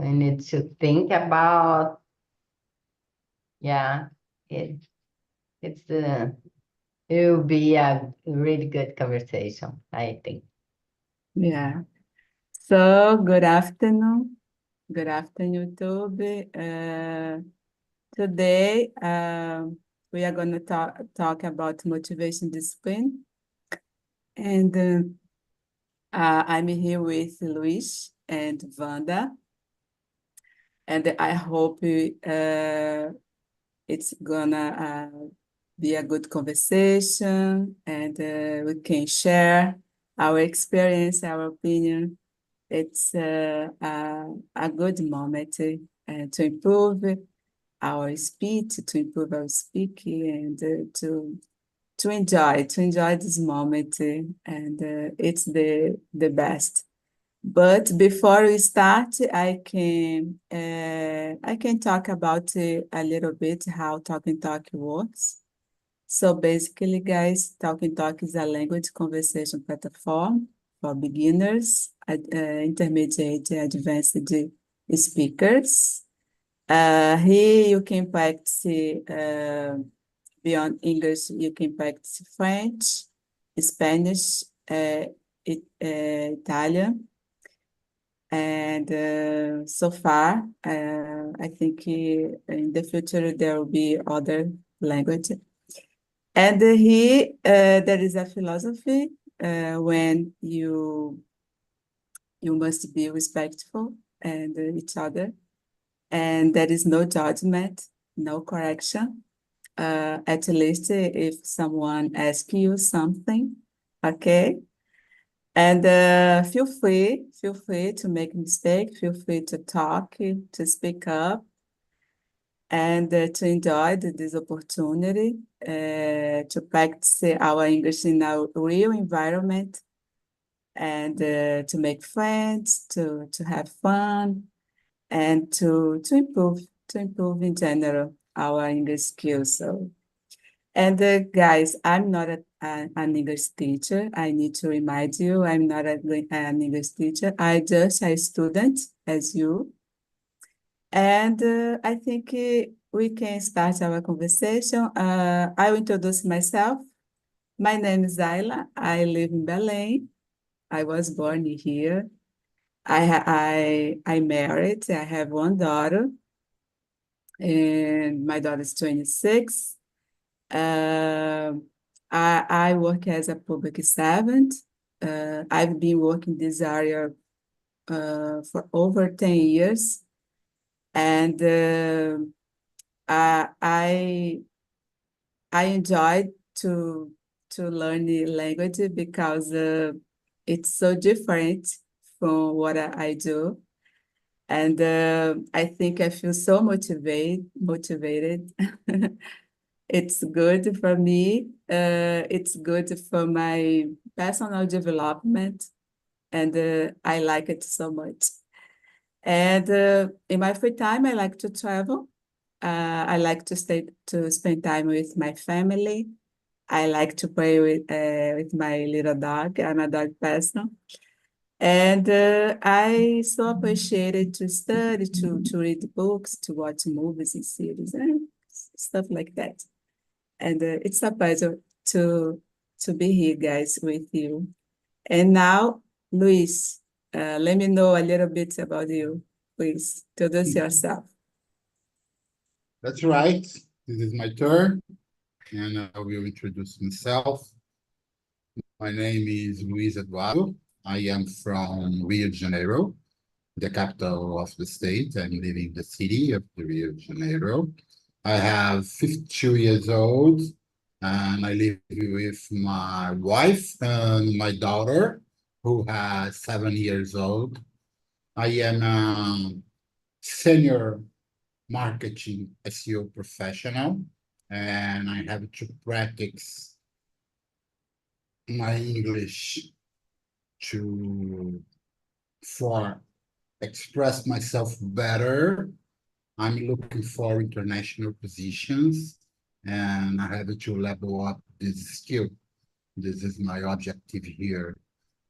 we need to think about, yeah, it, it will be a really good conversation, I think. Yeah. So, good afternoon. Good afternoon, Toby. Today, we are going to talk about motivation discipline. And I'm here with Luis and Wanda. And I hope it's gonna be a good conversation and we can share our experience, our opinion. It's a good moment to improve our speech, to improve our speaking, and to enjoy this moment, and it's the best. But before we start, I can talk about a little bit how Talk and Talk works. So basically, guys, Talk and Talk is a language conversation platform for beginners, intermediate, and advanced speakers. Here you can practice beyond English, you can practice French, Spanish, Italian. And so far, I think in the future there will be other language. And here there is a philosophy when you must be respectful and each other, and there is no judgment, no correction. At least if someone asks you something, okay? And feel free to make mistake, feel free to talk, to speak up, and to enjoy this opportunity to practice our English in a real environment, and to make friends, to have fun, and to improve in general our English skills. So, and guys, I'm not an English teacher. I need to remind you, I'm not an English teacher. I just a student as you. And I think we can start our conversation. I will introduce myself. My name is Ayla. I live in Belém. I was born here. I married. I have one daughter, and my daughter is 26. I work as a public servant. I've been working this area for over 10 years. And I enjoyed to learn the language because it's so different from what I do. And I think I feel so motivated. It's good for me. It's good for my personal development, and I like it so much. And in my free time, I like to travel. I like to spend time with my family. I like to play with my little dog. I'm a dog person. And I so appreciated to study, to read books, to watch movies and series, and stuff like that. And it's a pleasure to to be here, guys, with you. And now, Luis, let me know a little bit about you. Please introduce yourself. That's right. This is my turn, and I will introduce myself. My name is Luiz Eduardo. I am from Rio de Janeiro, the capital of the state. I'm living in the city of Rio de Janeiro. I have 52 years old, and I live with my wife and my daughter, who has 7 years old. I am a senior marketing SEO professional, and I have to practice my English to for express myself better. I'm looking for international positions, and I have to level up this skill. This is my objective here.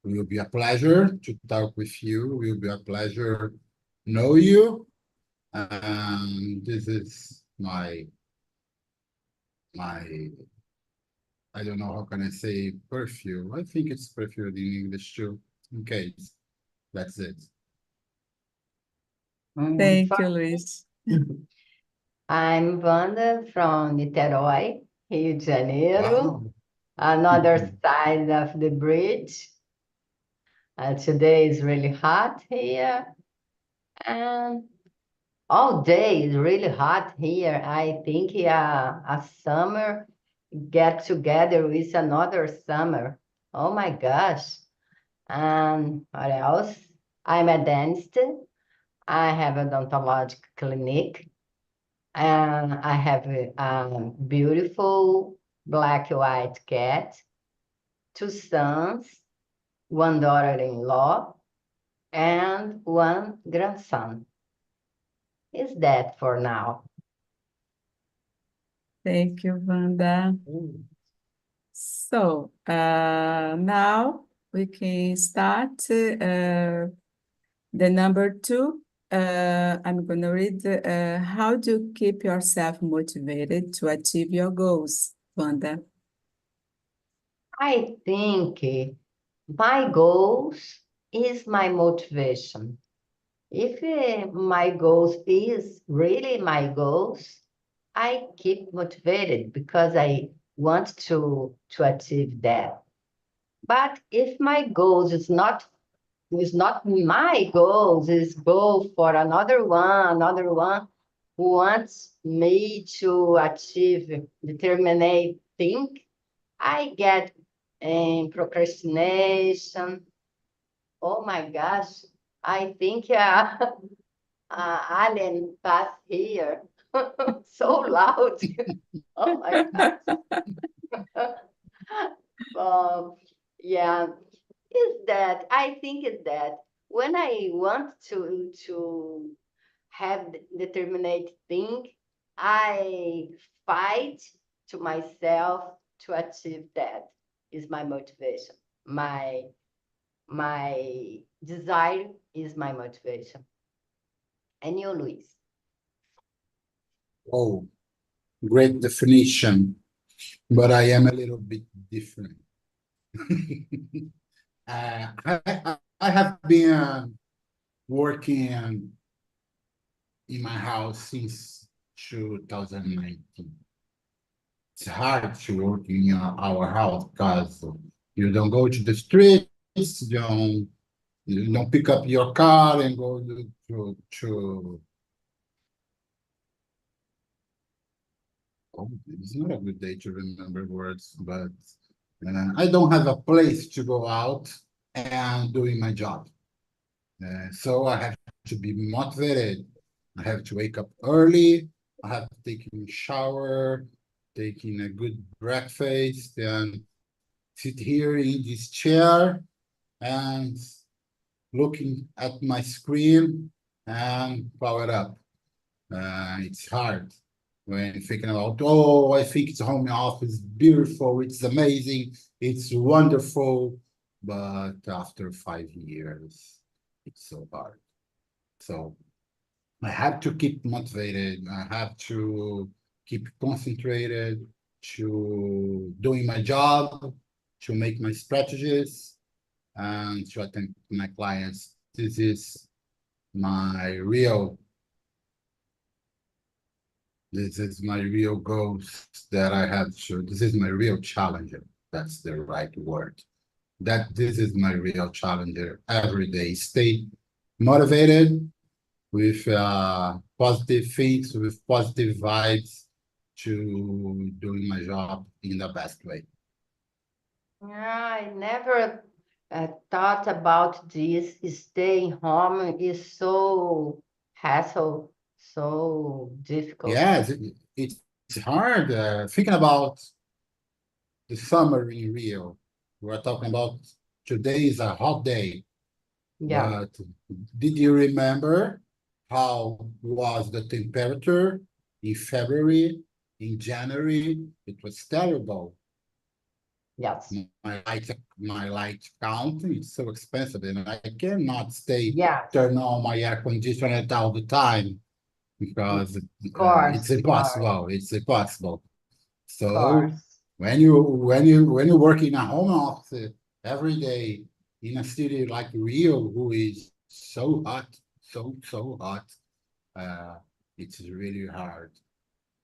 It will be a pleasure to talk with you. It will be a pleasure know you. And this is my I don't know how can I say perfume. I think it's perfume in English too. In case that's it. Thank you, Luis. I'm Wanda from Niterói, Rio de Janeiro, Wow. another side of the bridge. Today is really hot here, and all day is really hot here. I think a summer get together with another summer. Oh my gosh. And what else? I'm a dentist. I have a odontologic clinic. And I have a beautiful black-white cat, two sons, one daughter-in-law, and one grandson. Is that for now? Thank you, Wanda. So now we can start the number 2. I'm going to read how do you keep yourself motivated to achieve your goals, Wanda? I think my goals is my motivation. If my goals is really my goals, I keep motivated because I want to achieve that. But if my goals is not my goals, is goal for another one who wants me to achieve determinate thing, I get procrastination. Oh my gosh, I think alien passed here so loud. Oh my God. Um, yeah, is that I think is that when I want to have determinate thing, I fight to myself to achieve that is my motivation. My desire is my motivation. And you, Luis? Oh, great definition, but I am a little bit different. I have been working in my house since 2019. It's hard to work in our house because you don't go to the streets, you don't pick up your car and go to oh, it's not a good day to remember words, but I don't have a place to go out and doing my job. So I have to be motivated. I have to wake up early. I have to take a shower, taking a good breakfast, and sit here in this chair and looking at my screen and power up. It's hard when thinking about, oh, I think it's home office, beautiful, it's amazing, it's wonderful. But after 5 years, it's so hard. So I have to keep motivated. I have to keep concentrated to doing my job, to make my strategies, and to attend to my clients. This is my real goals that I have to, this is my real challenger. That's the right word. That this is my real challenger every day. Stay motivated with positive things, with positive vibes to doing my job in the best way. Yeah, I never thought about this. Staying home is so hassle, so difficult. Yes, it's hard thinking about the summer in Rio. We're talking about today is a hot day, Yeah. but did you remember how was the temperature in February, in January? It was terrible. Yes. My light count is so expensive, and I cannot stay Yes. turn on my air conditioner all the time because Of course. it's impossible. It's impossible. Of So course. when you work in a home office every day in a city like Rio, who is so hot, so hot, uh, it's really hard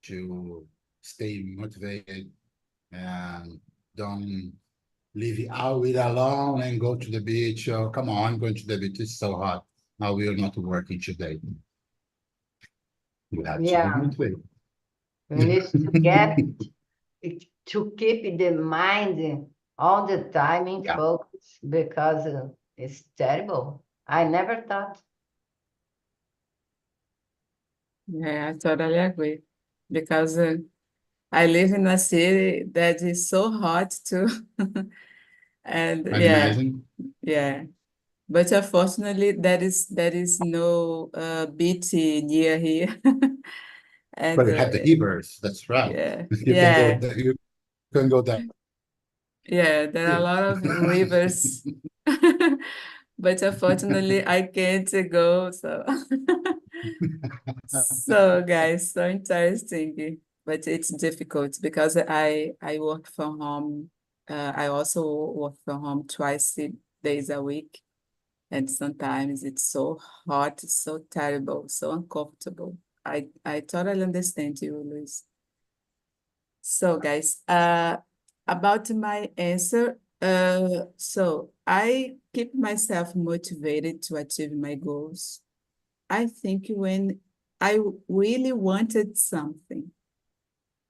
to stay motivated and don't leave it alone and go to the beach. Oh, come on, I'm going to the beach. It's so hot. I will not working today. You have to be Yeah. motivated. We need to keep the mind all the time in Yeah. focus because it's terrible. I never thought. Yeah, I totally agree. Because I live in a city that is so hot too. And I yeah, imagine. yeah. But unfortunately, there is no beach near here. And But you have the rivers. That's right. yeah, You can go yeah, there. You can go there. yeah, there are a lot of rivers. But unfortunately, I can't go. So, so guys, so interesting. But it's difficult because I work from home. I also work from home twice days a week. And sometimes it's so hot, so terrible, so uncomfortable. I totally understand you, Luis. So guys, about my answer, so I keep myself motivated to achieve my goals. I think when I really wanted something,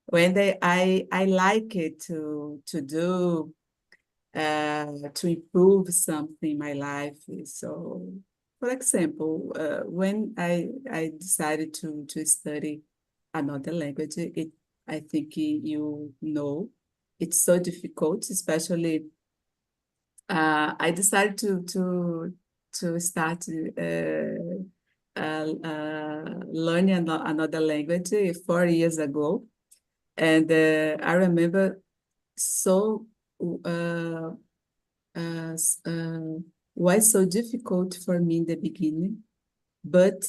when I like it to do, to improve something in my life. So, for example, when I decided to study another language, I think you know it's so difficult, especially I decided to start learning another language 4 years ago, and I remember so. Uh, was so difficult for me in the beginning. But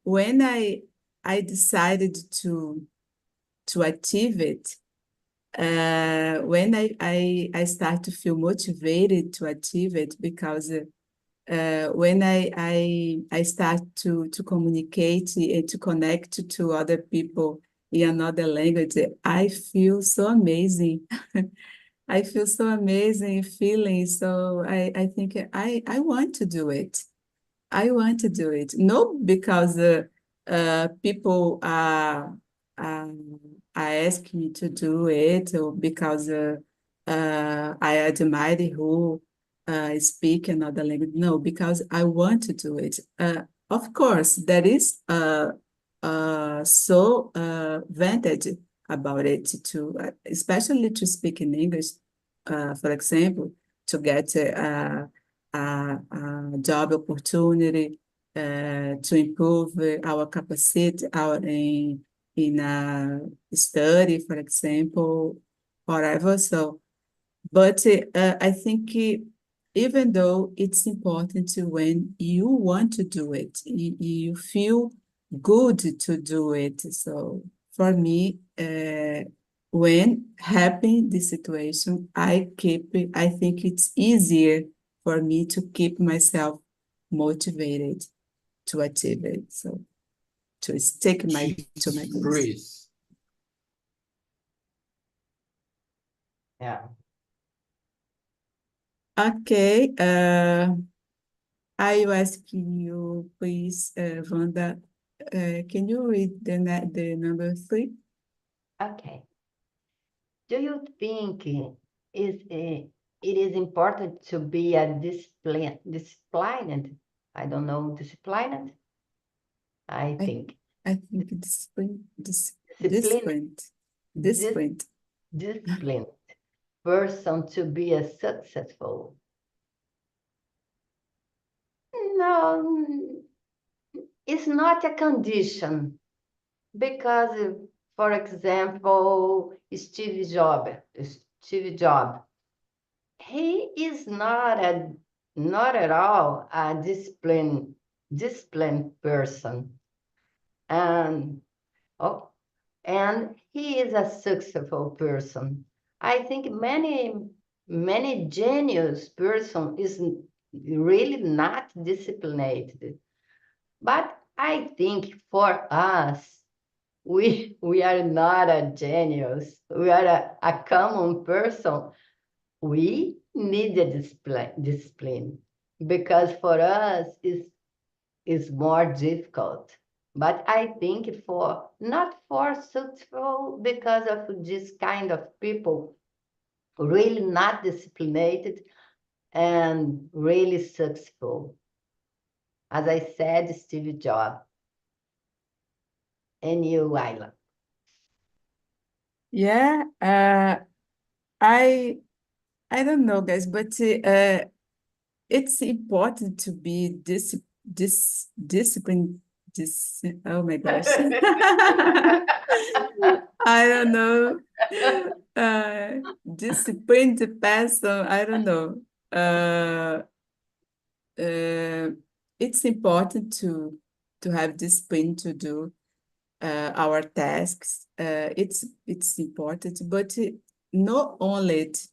when I decided to achieve it, when I start to feel motivated to achieve it, because when I start to communicate and to connect to other people in another language, I feel so amazing. I feel so amazing feeling. So I think I want to do it. I want to do it. Not because people are asking me to do it, or because I admire who speak another language. No, because I want to do it. Of course, there is so advantage about it to, especially to speak in English. For example, to get a job opportunity, to improve our capacity our in study, for example, whatever. So, but I think even though it's important to when you want to do it, you feel good to do it. So for me, when happen the situation, I think it's easier for me to keep myself motivated to achieve it. So to stick to my Jeez, goals. Chris. Yeah. Okay, I will ask you, please, Wanda, can you read the number 3? Okay. Do you think it is important to be a disciplined? I don't know, disciplined? I I, think I think discipline, dis, disciplined. disciplined person to be a successful. No, it's not a condition because, for example, Steve Jobs, Steve Jobs. He is not at all a disciplined person, and oh, and he is a successful person. I think many genius person is really not disciplined, but I think for us, we are not a genius. We are a common person. We need a discipline because for us is more difficult. But I think for not for successful because of this kind of people really not disciplined and really successful. As I said, Steve Jobs and you, Ayla. Yeah, I I don't know, guys, but it's important to be disciplined. Oh my gosh. I don't know. Disciplined person, I don't know. Uh, it's important to have discipline to do our tasks. It's important, but not only it.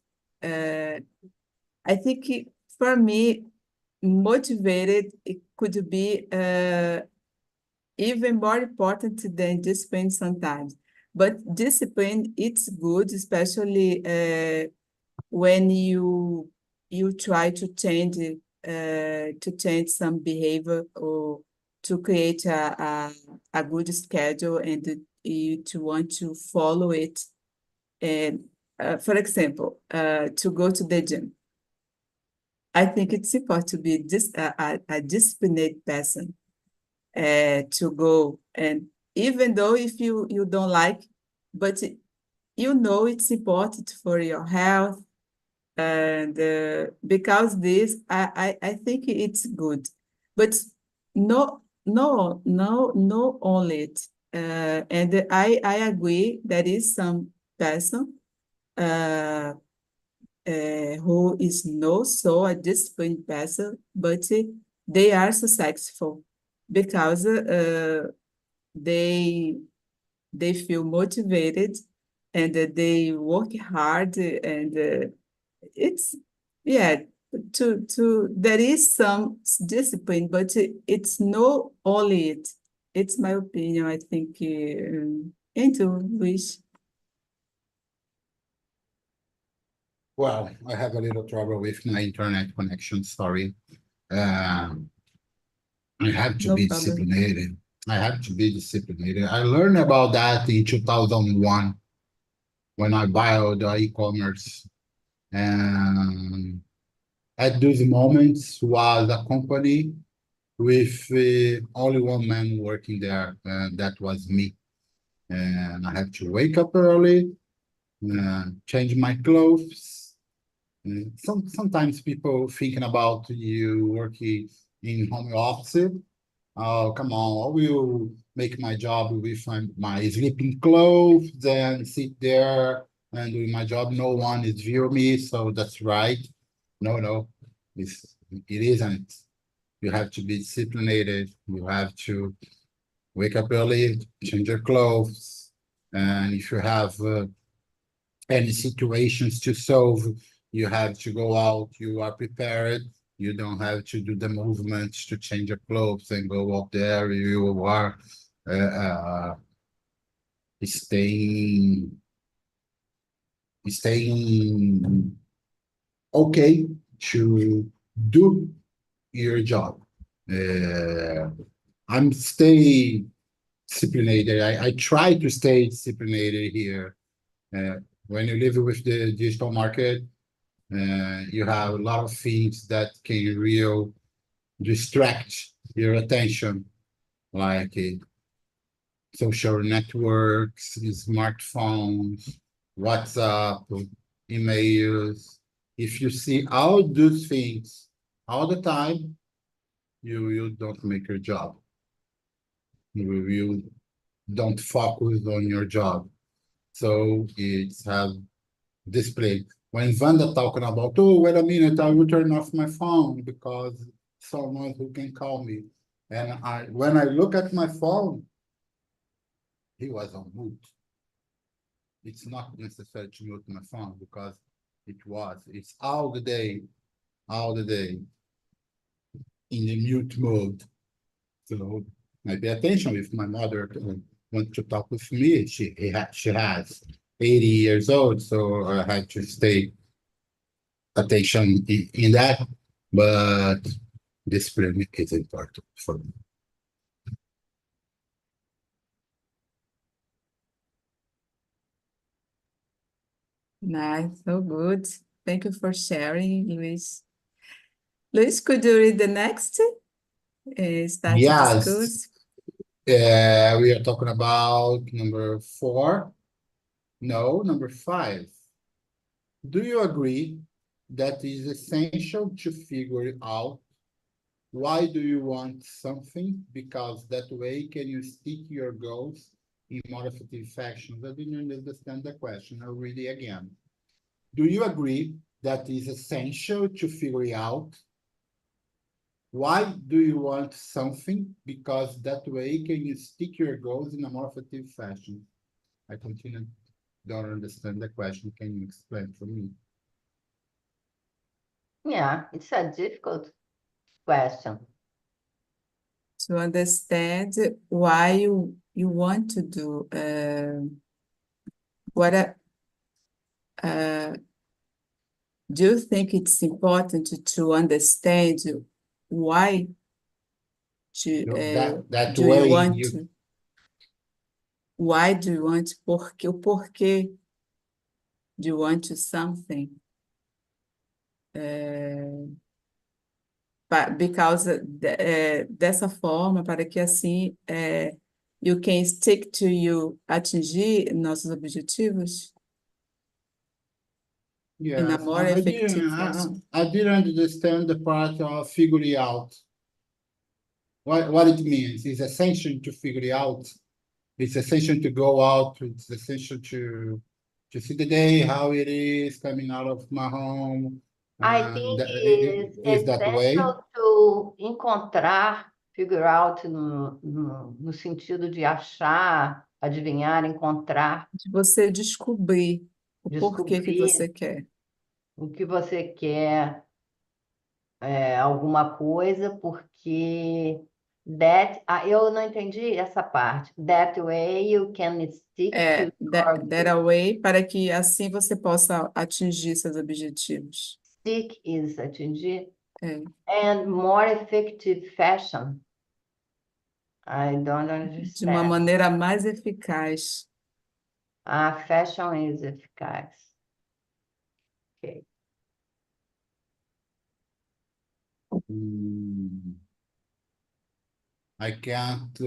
I think for me, motivated it could be even more important than discipline sometimes. But discipline, it's good, especially when you try to change some behavior or to create a good schedule and you to want to follow it. And for example, to go to the gym. I think it's important to be a disciplined person to go. And even though if you don't like, but you know it's important for your health. And because this, I think it's good. But no only it. And I agree there is some person who is not so a disciplined person, but they are successful because they they feel motivated and they work hard and it's yeah to there is some discipline, but it's not only it. It's my opinion. I think into wish. Well, I have a little trouble with my internet connection, sorry. Um, I have to No be problem. disciplined. I have to be disciplined. I learned about that in 2001 when I bought the e-commerce. And at those moments was a company with only one man working there, and that was me. And I have to wake up early, change my clothes. Sometimes people thinking about you working in home office. Oh, come on, I will make my job with my sleeping clothes and sit there and doing my job. No one is view me, so that's right. No, it isn't. You have to be disciplined. You have to wake up early, change your clothes, and if you have any situations to solve, you have to go out, you are prepared. You don't have to do the movements to change your clothes and go out there. You are uh, uh, staying, staying okay to do your job. Uh, I'm stay disciplined. I try to stay disciplined here. When you live with the digital market, you have a lot of things that can real distract your attention, like social networks, smartphones, WhatsApp, emails. If you see all those things all the time, you don't make your job. You don't focus on your job. So it's have display. When Wanda talking about, oh, wait a minute, I will turn off my phone because someone who can call me. And when I look at my phone, he was on mute. It's not necessary to mute my phone because it's all the day in the mute mode. So I pay attention if my mother wants to talk with me. She has 80 years old, so I had to stay attention in that. But discipline is important for me. Nice, so good. Thank you for sharing, Luis. Luis, could you read the next? Start to Yes, discuss. we are talking about number 4. No, number 5. Do you agree that it is essential to figure out why do you want something? Because that way can you stick your goals in more effective fashion? I didn't understand the question. I'll read it again. Do you agree that it is essential to figure out why do you want something? Because that way can you stick your goals in a more effective fashion? I continue, don't understand the question. Can you explain for me? Yeah, it's a difficult question. To understand why you want to do do you think it's important to understand why That do you way want you to why do you want o porquê do you want to something because dessa forma para que assim you can stick to you atingir nossos objetivos in a yes, more effective fashion. I didn't understand the part of figuring out what it means. It's essential to figure it out. It's essential to go out. It's essential to see the day, how it is coming out of my home. I And think it's is that way? essential to encontrar, figure out no sentido de achar, adivinhar, encontrar, De você descobrir o porquê que descobrir você quer. o que você quer, alguma coisa, porque eu não entendi essa parte. That way you can stick to your That way, para que assim você possa atingir seus objetivos. stick is atingir, É, and more effective fashion. I don't de uma understand. maneira mais eficaz. Fashion is eficaz. Okay. I can't.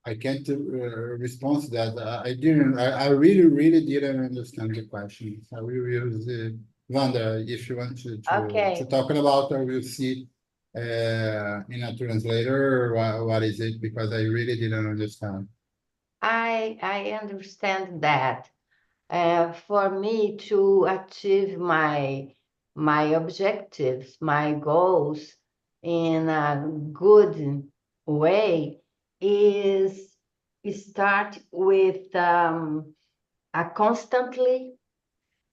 I can't respond to that. I didn't. I really didn't understand the question. I will use Wanda if you want to talk about, or we'll see in a translator what is it, because I really didn't understand. I understand that. For me to achieve my objectives, my goals in a good way is start with a constantly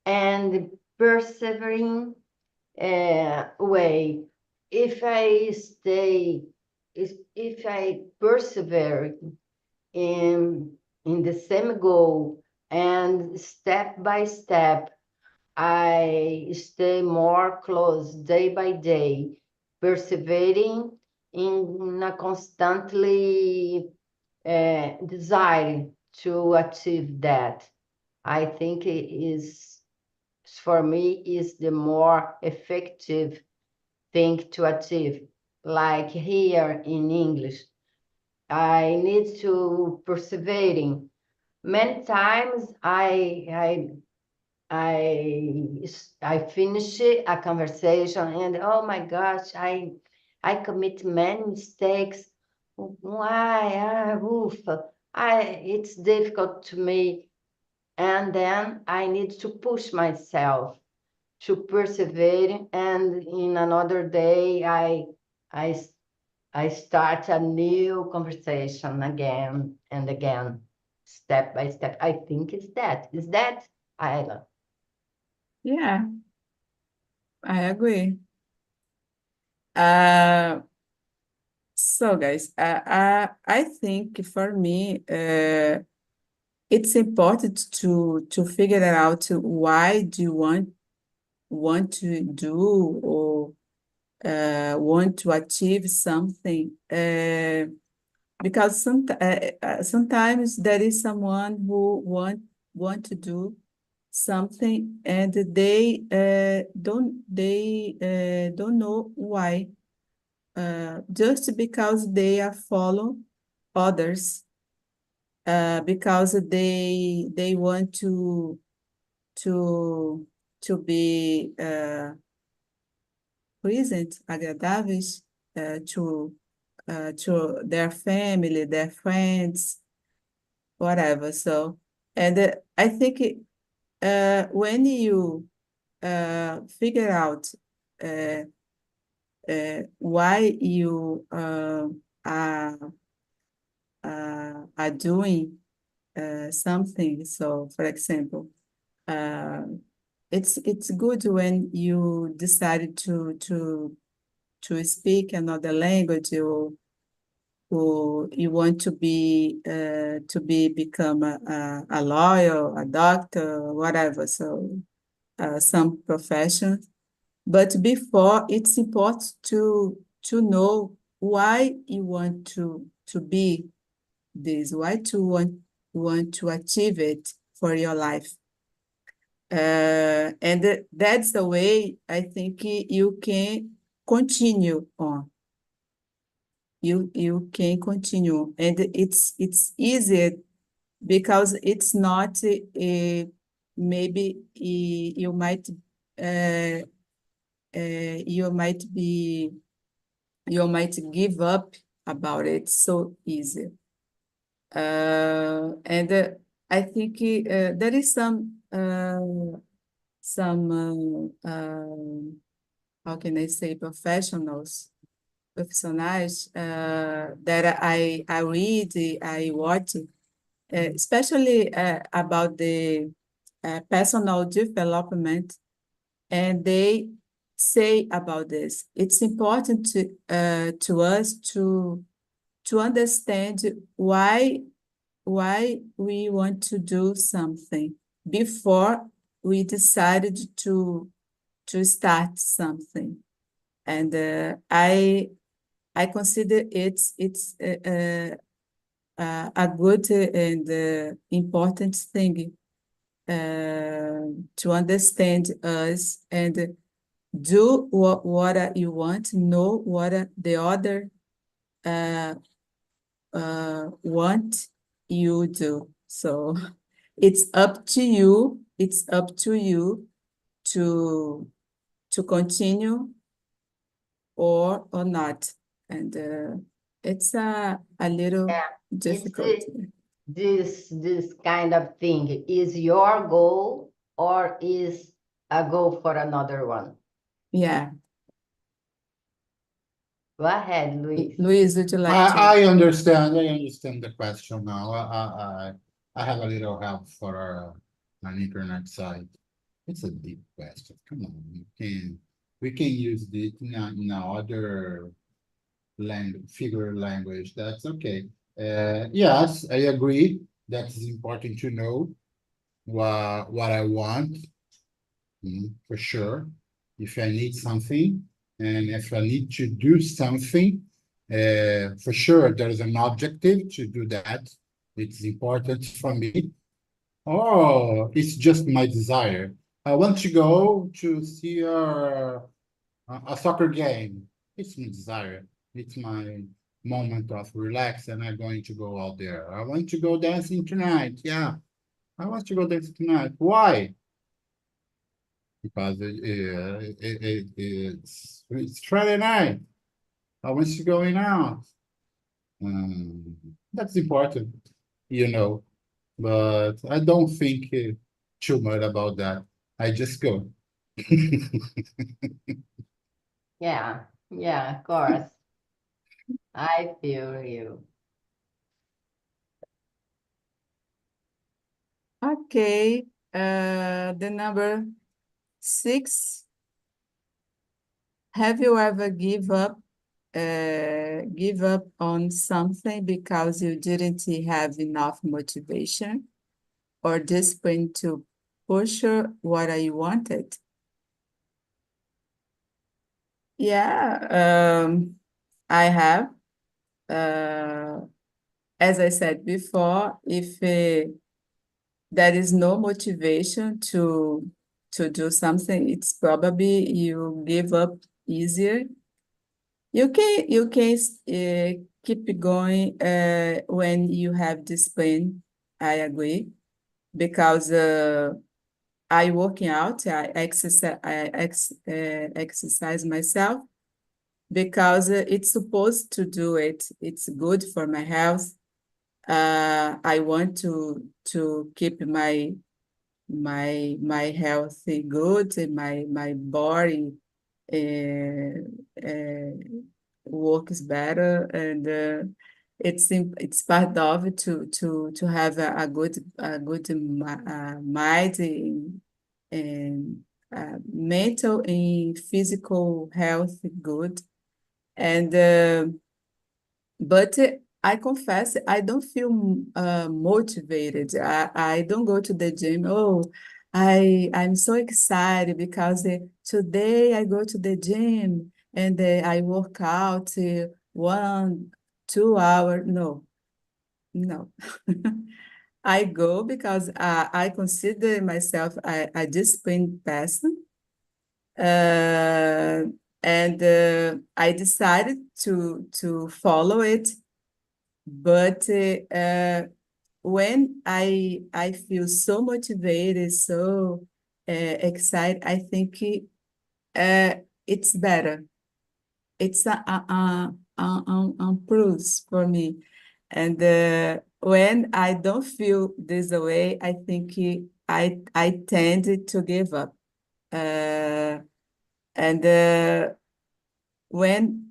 and persevering way. If I persevere in the same goal, and step by step I stay more close day by day, persevering in a constantly desire to achieve that. I think it is, for me, is the more effective thing to achieve. Like here in English, I need to persevering. Many times I finish a conversation and oh my gosh, I commit many mistakes. Why? Ufa. it's difficult to me, and then I need to push myself to persevere, and in another day I I start a new conversation again and again, step by step. I think it's that. Is that, Ayla? Yeah, I agree. Uh, so guys, I think for me, it's important to figure out why do you want to do or want to achieve something. Because sometimes there is someone who want to do something and they don't know why. Just because they are follow others, because they want to to be present, agradáveis, to their family, their friends, whatever. So, and I think when you figure out uh, why you are doing something. So, for example, uh, it's good when you decided to speak another language, or you want to become a lawyer, a doctor, whatever. So some profession. But before, it's important to know why you want to be this, why to want to achieve it for your life. And that's the way I think you can continue on. You can continue, and it's easier because it's not maybe uh, you might be you might give up about it so easy. And I think there is some how can I say profissionais that I read, I watch, especially about the personal development, and they say about this. It's important to us to understand why we want to do something before we decided to start something. And I consider it's a good and important thing to understand us and do what you want, know what the other want you do. So it's up to you. It's up to you to continue or not. And it's a little Yeah. difficult. This kind of thing is your goal or is a goal for another one? Yeah. Go ahead, Luis. Luis, would you like to? I understand the question now. I have a little help for an internet site. It's a deep question. Come on, we can use it in other figure language. That's okay. Yes, I agree. That's important to know what I want, for sure. If I need something, and if I need to do something, for sure there's an objective to do that. It's important for me. Oh, it's just my desire. I want to go to see a soccer game. It's my desire. It's my moment of relax, and I'm going to go out there. I want to go dancing tonight. Yeah, I want to go dancing tonight. Why? Because it's Friday night. I want to going out. That's important. you know, but I don't think too much about that. I just go. Yeah, yeah, of course. I feel you. Okay, the number 6. Have you ever give up on something because you didn't have enough motivation or discipline to push what I wanted? Yeah, I have. Uh, as I said before, if there is no motivation to do something, it's probably you give up easier. You can keep going when you have discipline. I agree because I working out, I exercise myself because it's supposed to do it. It's good for my health. I want to keep my healthy good, and my body uh, works better, and it's part of it to have a good mind and mental and physical health good. And but I confess, I don't feel motivated. I don't go to the gym. Oh, I'm so excited because today I go to the gym and I work out 1, 2 hours. No, no. I go because I consider myself a disciplined person. Uh, and I decided to follow it, but when I feel so motivated, so excited, I think it's better. It's a plus for me. And when I don't feel this way, I think I tend to give up. Uh, and when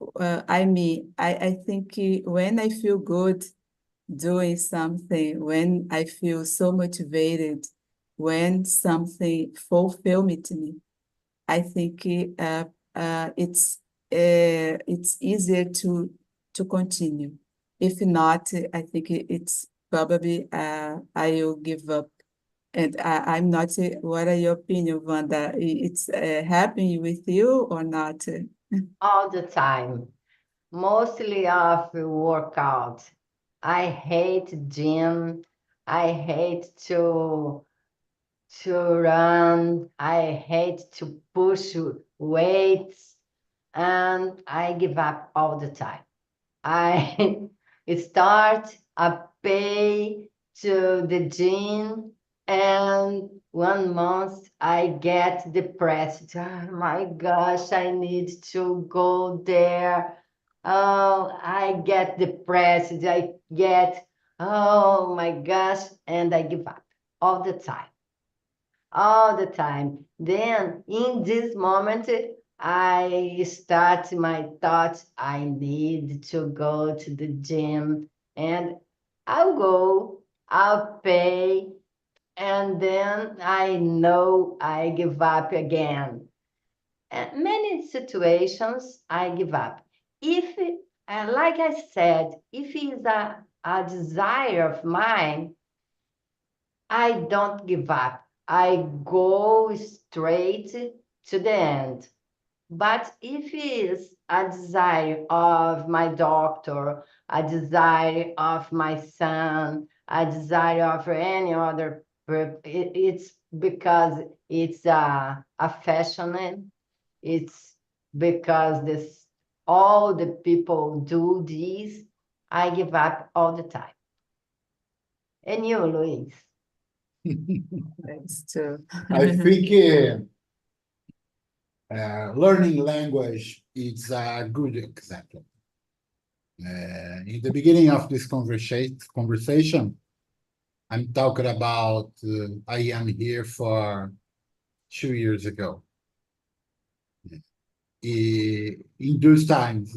I think when I feel good doing something, when I feel so motivated, when something fulfill me to me, I think it's easier to continue. If not, I think it's probably I will give up. And I'm not. What are your opinion, Wanda? It's happening with you or not? All the time, mostly of workout. I hate gym. I hate to run. I hate to push weights, and I give up all the time. I start a pay to the gym, and 1 month I get depressed. Oh my gosh, I need to go there. Oh, I get depressed. I get, oh my gosh, and I give up all the time, all the time. Then in this moment, I start my thoughts. I need to go to the gym, and I'll go, I'll pay, and then I know I give up again. And many situations I give up. If, like I said, if it's a desire of mine, I don't give up. I go straight to the end. But if it's a desire of my doctor, a desire of my son, a desire of any other, it's because it's a fashion. It's because this all the people do this. I give up all the time. And you, Luis? That's true. I think learning language is a good example. In the beginning of this conversation, I'm talking about I am here for 2 years ago. In those times,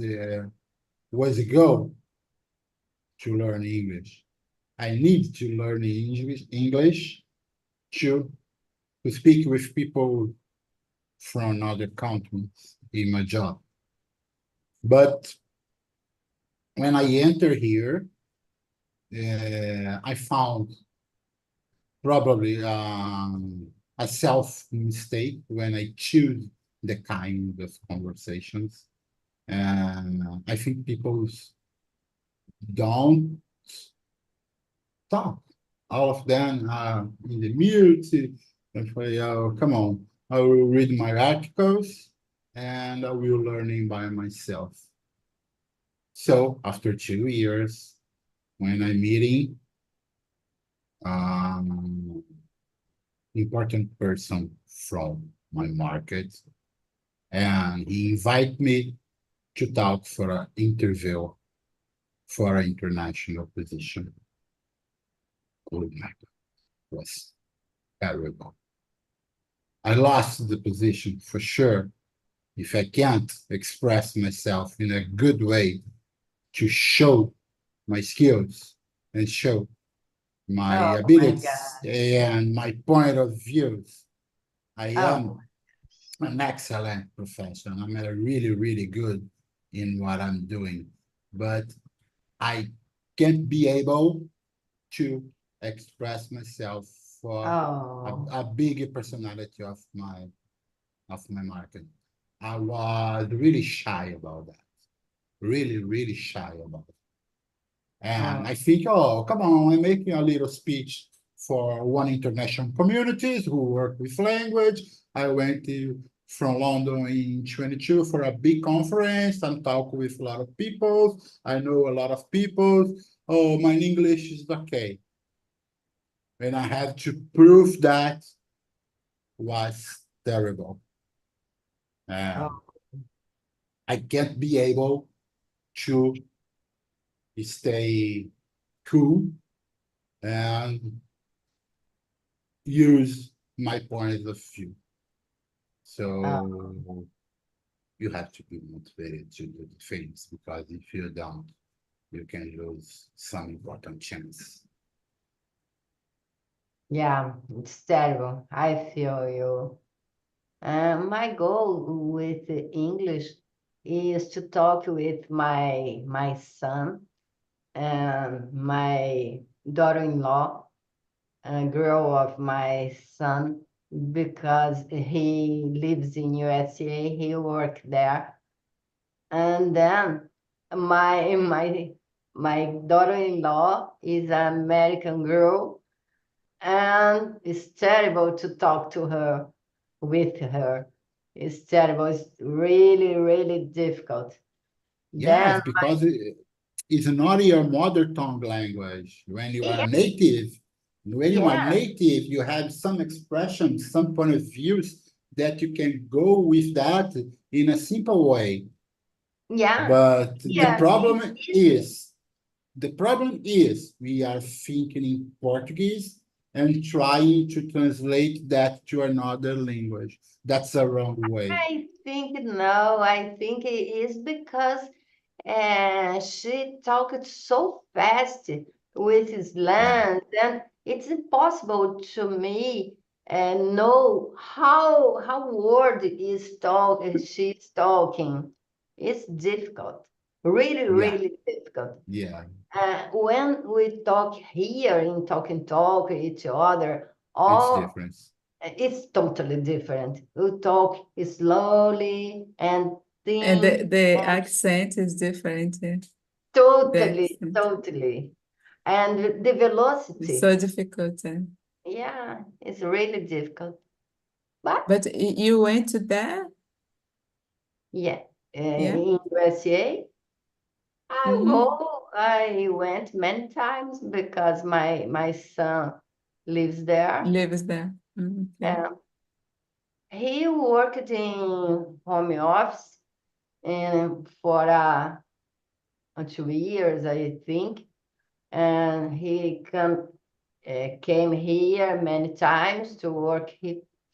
was a goal to learn English. I need to learn English to speak with people from other countries in my job. But when I enter here, I found probably a self mistake when I choose the kind of conversations. And I think people don't talk. All of them are in the mute. And say, oh, come on, I will read my articles and I will learning by myself. So after 2 years, when I'm meeting important person from my market, and he invited me to talk for an interview for an international position. Oh my God, it was terrible. I lost the position for sure if I can't express myself in a good way to show my skills and show my Oh my abilities God. and my point of views. I am Oh, an excellent professional. I'm really, really good in what I'm doing, but I can't be able to express myself for oh, a big personality of my market. I was really shy about that. Really, really shy about it. And oh. I think, oh, come on, I'm making a little speech for one international communities who work with language. I went from London in 22 for a big conference and talk with a lot of people. I know a lot of people. Oh, my English is okay. And I had to prove that was terrible. Oh, I can't be able to stay cool and use my point of view. oh, So you have to be motivated to do the things, because if you don't, you can lose some important chance. yeah, it's terrible. I feel you. My goal with the English is to talk with my son and my daughter-in-law, a girl of my son, because he lives in USA, he work there. And then my daughter-in-law is an American girl, and it's terrible to talk to her with her. It's terrible. It's really, really difficult. Yes, Then, because it's not your mother tongue language. When you are yeah, native, yeah, you have some expressions, some point of views that you can go with that in a simple way. yeah, But yeah. It's easy. the problem is we are thinking in Portuguese and trying to translate that to another language. That's the wrong way. I think no. I think it is because she talked so fast with Yeah, slang, and it's impossible to me know how word is talk she's talking. It's difficult, really, yeah, really difficult. yeah. When we talk here in talk each other, It's all different. it's totally different. We talk slowly and And think. the accent is different. The Totally, accent totally. And the is velocity, so difficult. yeah, it's really difficult. But But you went to there? yeah, Yeah. in USA, Mm-hmm. I went many times because my son lives there. Lives there. Okay. Um, he worked in home office and for a 2 years, I think, and he came here many times to work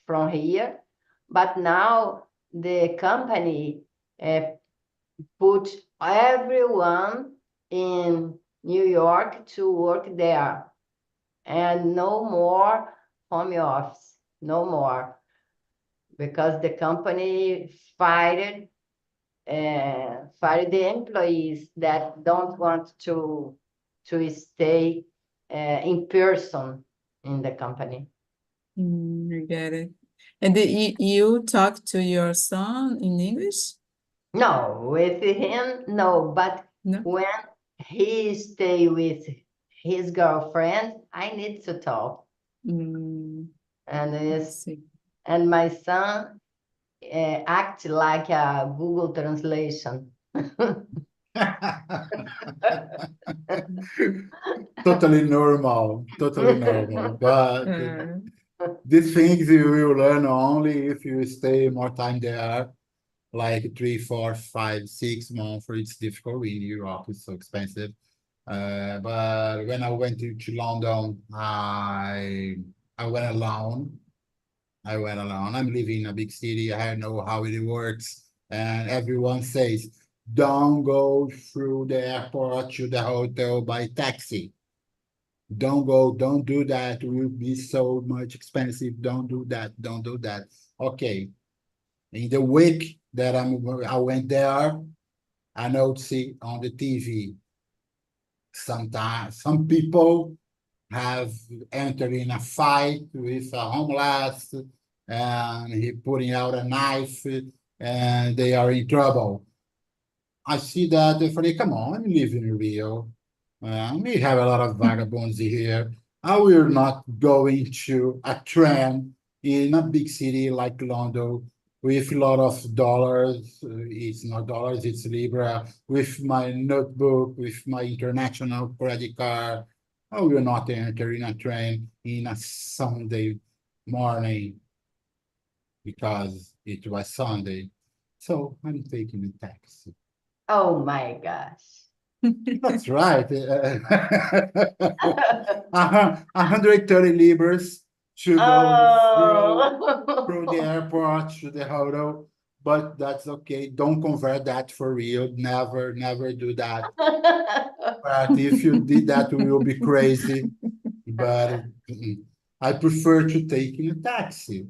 from here. But now the company put everyone in New York to work there, and no more home office, no more, because the company fired the employees that don't want to stay in person in the company. I get it. And you talk to your son in English? No, with him, no, but No? when he stay with his girlfriend, I need to talk. Mm, And I see. and my son act like a Google translation. Totally normal, totally normal. But Uh, these things you will learn only if you stay more time there, like 3, 4, 5, 6 months. It's difficult in Europe, it's so expensive. But when I went to London, I went alone. I went alone. I'm living in a big city. I know how it works. And everyone says, don't go through the airport to the hotel by taxi. Don't do that. It will be so much expensive. Don't do that. Don't do that. Okay. In the week that I went there, I noticed on the TV, sometimes some people have entered in a fight with a homeless and he putting out a knife and they are in trouble. I see that if they come on, I live in Rio. We have a lot of vagabonds here. I will not go into a train in a big city like London with a lot of dollars. It's not dollars, it's Libra. With my notebook, with my international credit card. I will not enter in a train in a Sunday morning because it was Sunday. So I'm taking a taxi. Oh my gosh. That's right. 130 libras to go through the Oh. airport to the hotel, but that's okay. Don't convert that for real. Never, never do that. But if you did that, we will be crazy. But I prefer to take a taxi.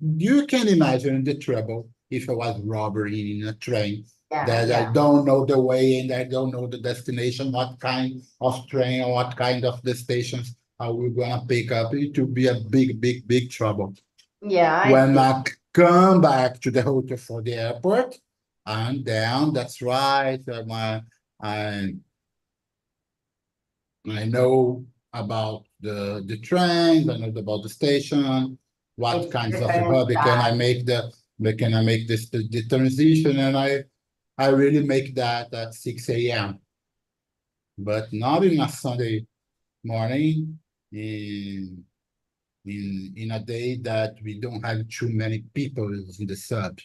You can imagine the trouble if I was robbery in a train Yeah, that I yeah. don't know the way and I don't know the destination, what kind of train or what kind of the stations are we gonna pick up. It will be a big, big, big trouble. Yeah, I When think. I come back to the hotel for the airport, I'm down. That's right. I I know about the trains, I know about the station, what It's kinds of different hobby can I time. make can I make this the transition, and I really make that at 6 a.m. But not in a Sunday morning in in a day that we don't have too many people in the sub.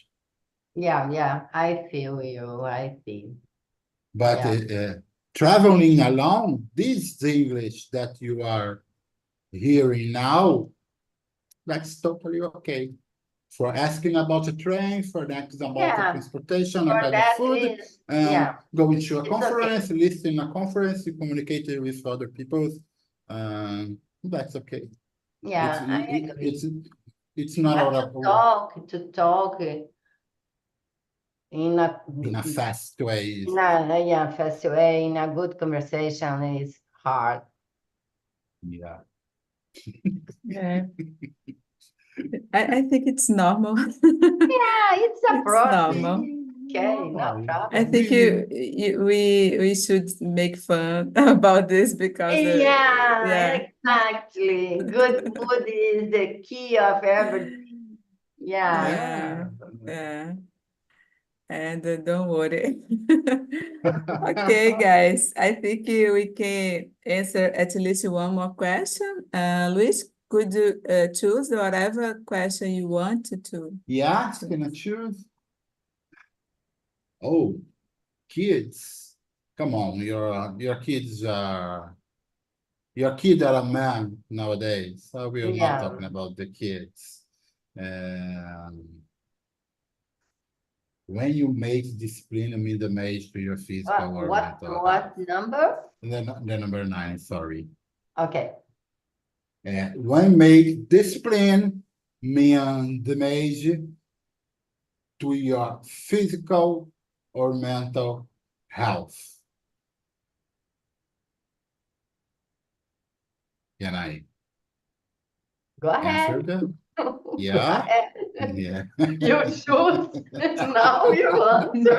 Yeah, yeah. I feel you. I feel. But Yeah. traveling alone, this English that you are hearing now, that's totally okay. For asking about a train, for asking about the Yeah. transportation, For about the that food, is, and yeah, going to a it's okay. conference, listening a conference, you communicate with other people. That's okay. It's Yeah, I it, agree. it's it's not But out to of talk, in a in a fast way. yeah, fast way, in a good conversation is hard. Yeah. yeah, I think it's normal. Yeah, it's a It's process. normal. Okay, no Normal. I problem. think we should make fun about this because Yeah, yeah. exactly. Good mood is the key of everything. Yeah. Yeah. Yeah, yeah, and don't worry. Okay, guys, I think we can answer at least one more question. Luis, could you choose whatever question you want to? Yes, can I choose? Oh, kids. come on, your kids are a man nowadays. So we are not Yeah. talking about the kids. Um, when you make discipline mean the match to your physical or mental health. What number? The number 9, sorry. Okay. When make discipline mean damage to your physical or mental health. Can I Go answer ahead. that? Go Yeah. ahead. Yeah. You should. Now you answer.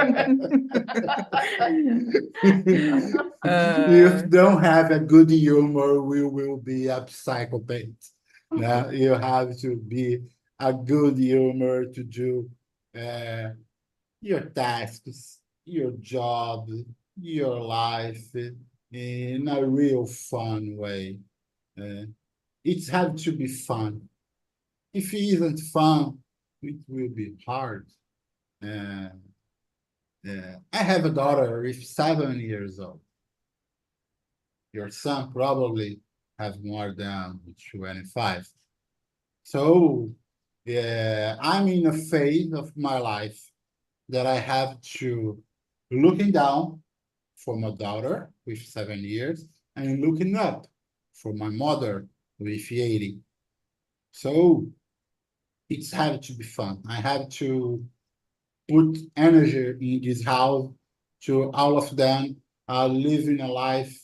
If don't have a good humor, we will be a psychopath. Now you have to be a good humor to do your tasks, your job, your life in a real fun way. It has to be fun. If it isn't fun, it will be hard. Uh, I have a daughter with 7 years old. Your son probably has more than 25. So I'm in a phase of my life that I have to looking down for my daughter with 7 years and looking up for my mother with 80. So it's have to be fun. I have to put energy in this house to all of them living a life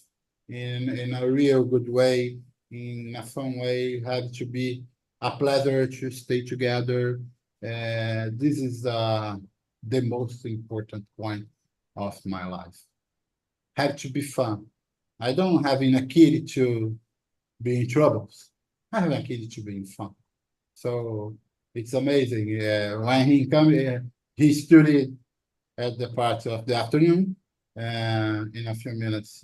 in a real good way, in a fun way. You have to be a pleasure to stay together. This is the most important point of my life. Have to be fun. I don't having a kid to be in troubles. I have a kid to be in fun. So it's amazing. When he come, he studied at the part of the afternoon. And in a few minutes,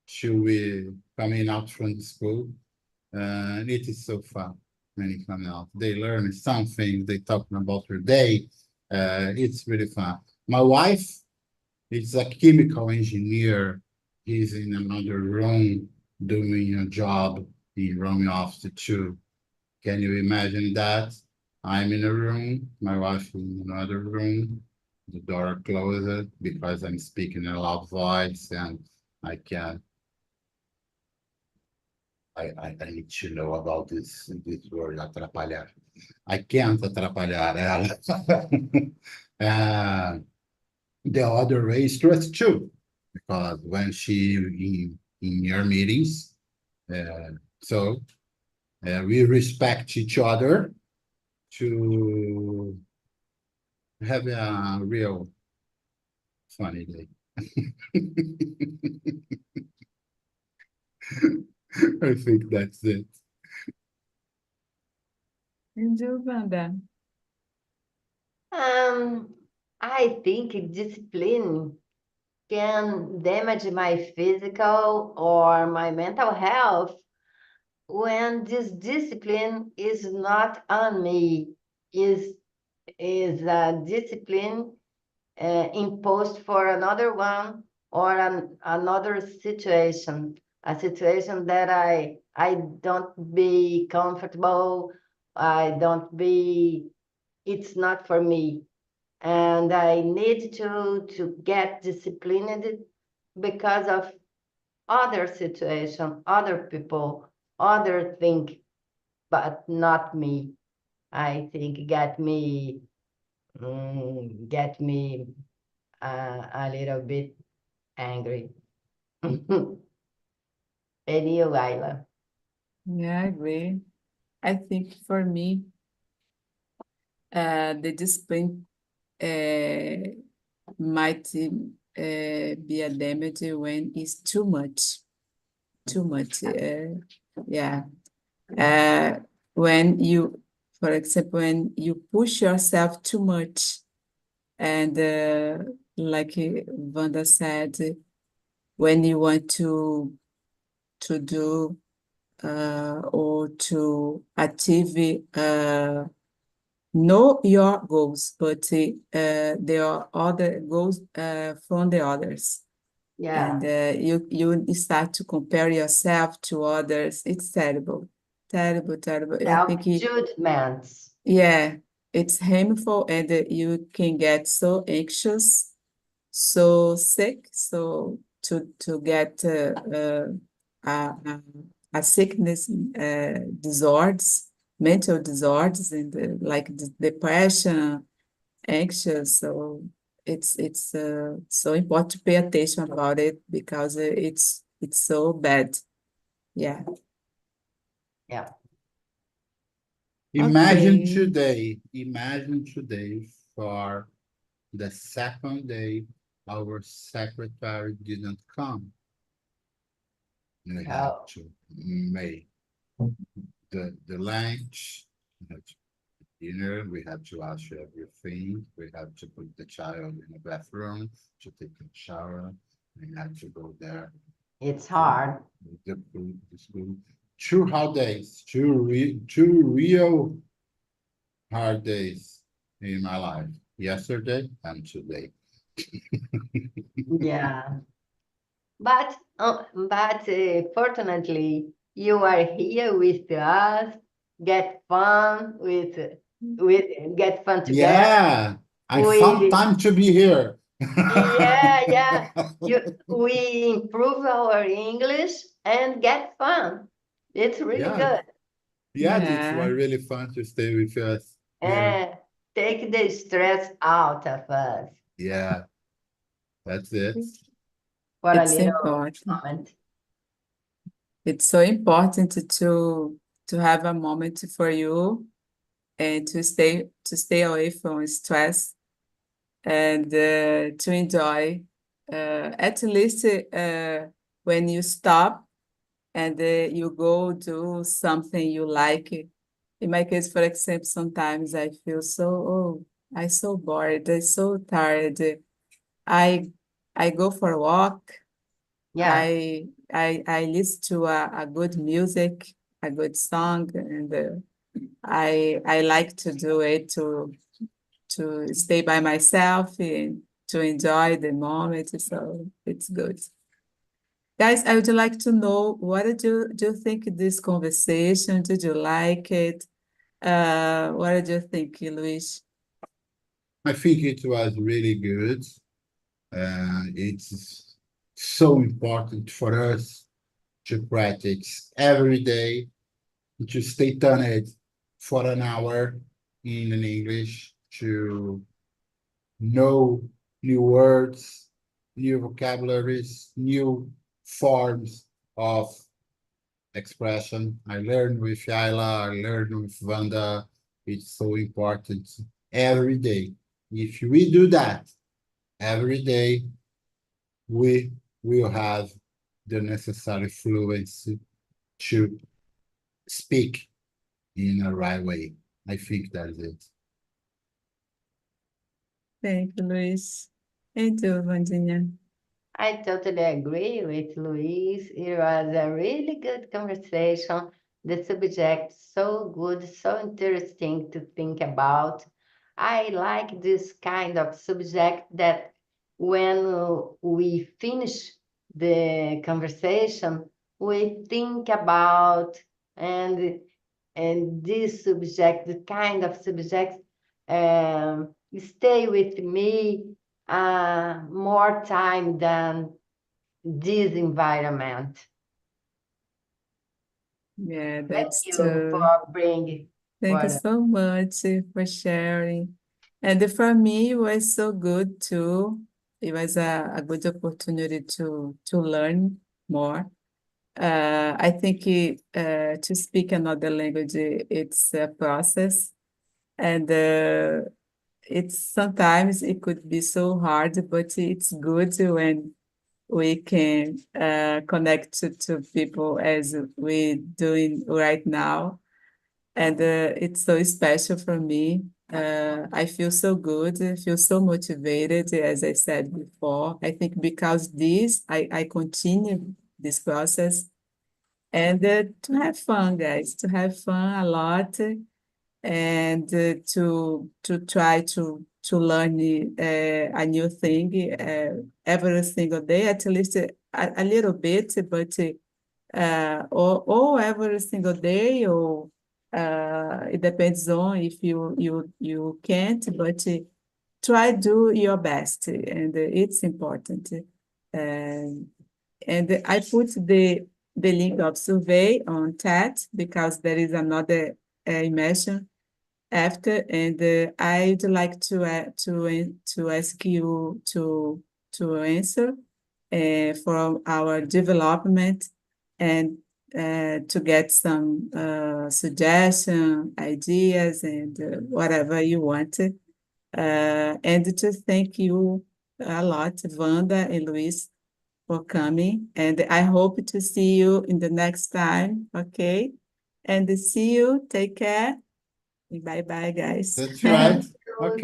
she will coming out from the school. And it is so fun when he come out. They learn something. They talking about their day. It's really fun. My wife is a chemical engineer. He's in another room doing a job in room office too. Can you imagine that? I'm in a room, my wife in another room, the door closed because I'm speaking in a loud voice and I can't. I need to know about this word, atrapalhar. I can't atrapalhar ela. uh, the other way is stress too, because when she in your meetings, so we respect each other to have a real funny day. I think that's it. And you, Wanda? I think discipline can damage my physical or my mental health when this discipline is not on me, is a discipline imposed for another one or another situation, a situation that I don't be comfortable, I don't be, it's not for me. And I need to get disciplined because of other situation, other people, other thing, but not me. I think get me a little bit angry. And you, Laila? Yeah, I agree. I think for me, the discipline might be a damage when it's too much. Too much. Yeah. When you, for example, when you push yourself too much, and like Wanda said, when you want to do or to achieve know your goals, but there are other goals from the others. Yeah. And you start to compare yourself to others. It's terrible, terrible, terrible. I think Self-judgments. yeah, it's harmful, and you can get so anxious, so sick, so to get a, a sickness, disorders, mental disorders, and like depression, anxious. So it's so important to pay attention about it because it's so bad. Yeah. Yeah. Okay. Imagine today for the second day our secretary didn't come. We have Oh, to make the lunch, we have to dinner, we have to wash everything, we have to put the child in the bathroom to take a shower, we have to go there it's for hard. the food, the school. 2 hard days, two real hard days in my life. Yesterday and today. Yeah. But fortunately, you are here with us. Get fun get fun together. Yeah, I found We time to be here. yeah. We improve our English and get fun. It's really Yeah, good. yeah, it's Yeah. really fun to stay with us here. And take the stress out of us Yeah, that's it. for a It's little important. moment. It's so important to have a moment for you and to stay away from stress and to enjoy. At least when you stop and you go do something you like. In my case, for example, sometimes I feel I'm so bored, I'm so tired. I I go for a walk. Yeah. I listen to a good music, a good song, and I like to do it to stay by myself and to enjoy the moment. So it's good. Guys, I would like to know what do you think of this conversation? Did you like it? What did you think, Luis? I think it was really good. It's so important for us to practice every day, to stay tuned for an hour in an English, to know new words, new vocabularies, new forms of expression. I learned with Ayla, I learned with Vanda. It's so important every day. If we do that every day, we will have the necessary fluency to speak in a right way. I think that's it. Thank you, Luis. And you, Vandinha? I totally agree with Luis. It was a really good conversation. The subject so good, so interesting to think about. I like this kind of subject that when we finish the conversation, we think about and this subject, the kind of subject, stay with me more time than this environment. Yeah, Thank that's you true. for bringing Thank you for so much for sharing. And for me, it was so good too. It was a good opportunity to learn more. I think to speak another language, it's a process, and it's sometimes it could be so hard, but it's good when we can connect to people as we doing right now. And it's so special for me. I feel so good, I feel so motivated, as I said before. I think because I continue this process and to have fun, guys, to have fun a lot and to try to learn a new thing every single day, at least a little bit, but or every single day, or it depends on if you can't, but try do your best, and it's important. And I put the link of survey on chat because there is another immersion after, and I'd like to ask you to answer for our development, and to get some suggestion, ideas, and whatever you want. And to thank you a lot, Wanda and Luis, for coming. And I hope to see you in the next time, okay? And see you. Take care. Bye-bye, guys. That's right. Okay.